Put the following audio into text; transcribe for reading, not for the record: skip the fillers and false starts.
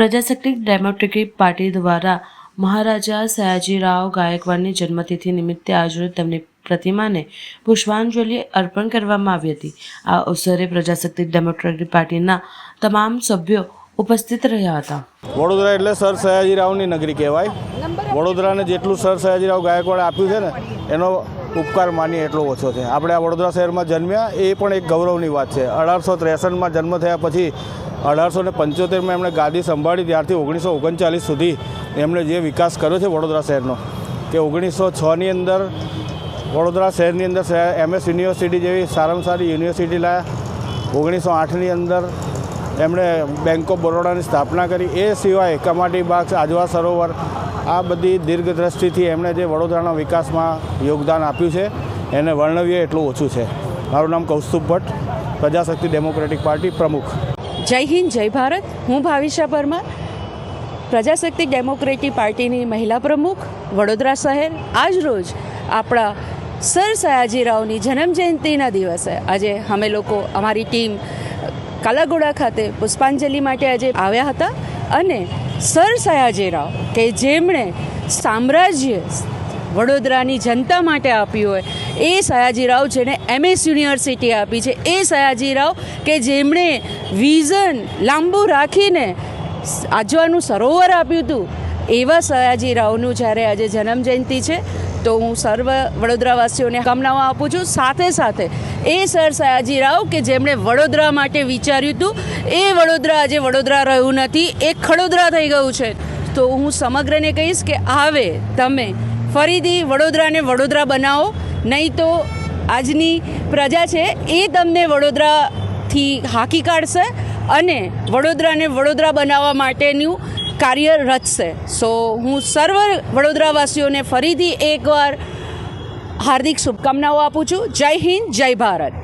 પ્રજાસત્તાક democratic party દ્વારા મહારાજા સયાજીરાવ ગાયકવાડની જન્મતિથિ નિમિત્તે આજરોજ તેમની પ્રતિમાને પુષ્પાંજલિ અર્પણ કરવામાં આવી હતી। આ અવસરે પ્રજાસત્તાક ડેમોક્રેટિક પાર્ટીના તમામ સભ્યો ઉપસ્થિત રહ્યા હતા। વડોદરા એટલે સર સયાજીરાવની નગરી કહેવાય। વડોદરાને જેટલું સર સયાજીરાવ ગાયકવાડે આપ્યું છે ને એનો ઉપકાર માનીએ એટલો ઓછો છે। આપણે આ વડોદરા શહેરમાં જન્મ્યા એ પણ એક ગૌરવની વાત છે। 1863માં જન્મ થયા પછી 1875માં એમણે ગાદી સંભાળી ત્યારથી 1939 સુધી એમણે જે વિકાસ કર્યો છે વડોદરા શહેરનો કે 1906ની અંદર વડોદરા શહેરની અંદર MS યુનિવર્સિટી જેવી સારામાં સારી યુનિવર્સિટી લાવ્યા। 1908ની અંદર એમણે બેંક ઓફ બરોડાની સ્થાપના કરી। એ સિવાય કમાટી બાગ, આજવા સરોવર, આ બધી દીર્ઘદ્રષ્ટિથી એમણે જે વડોદરાના વિકાસમાં યોગદાન આપ્યું છે એને વર્ણવીએ એટલું ઓછું છે। મારું નામ કૌસ્તુભ ભટ્ટ, પ્રજાશક્તિ ડેમોક્રેટિક પાર્ટી પ્રમુખ। જય હિન્દ, જય ભારત। હું ભાવિશા પરમાર, પ્રજાશક્તિ ડેમોક્રેટિક પાર્ટીની મહિલા પ્રમુખ, વડોદરા શહેર। આજ રોજ આપણા સર સયાજીરાવની જન્મજયંતિના દિવસે આજે અમે લોકો અમારી ટીમ કાલાઘોડા ખાતે પુષ્પાંજલિ માટે આજે આવ્યા હતા અને સર સયાજીરાવ કે જેમણે સામ્રાજ્ય વડોદરાની જનતા માટે આપ્યું હોય, એ સયાજીરાવ જેણે MS યુનિવર્સિટી આપી છે, એ સયાજીરાવ કે જેમણે વિઝન લાંબુ રાખીને આજવાનું સરોવર આપ્યું હતું, એવા સયાજીરાવનું જ્યારે આજે જન્મજયંતિ છે તો હું સર્વ વડોદરાવાસીઓને કામનાઓ આપું છું। સાથે સાથે એ સર સયાજીરાવ કે જેમણે વડોદરા માટે વિચાર્યું હતું, એ વડોદરા આજે વડોદરા રહ્યું નથી, એ ખડોદરા થઈ ગયું છે। તો હું સમગ્રને કહીશ કે હવે તમે ફરીથી વડોદરાને વડોદરા બનાવો, નહીં તો આજની પ્રજા છે એ તમને વડોદરાથી હાંકી કાઢશે અને વડોદરાને વડોદરા બનાવવા માટેનું કાર્ય રચશે। સો હું સર્વ વડોદરાવાસીઓને ફરીથી એકવાર હાર્દિક શુભકામનાઓ આપું છું। જય હિન્દ, જય ભારત।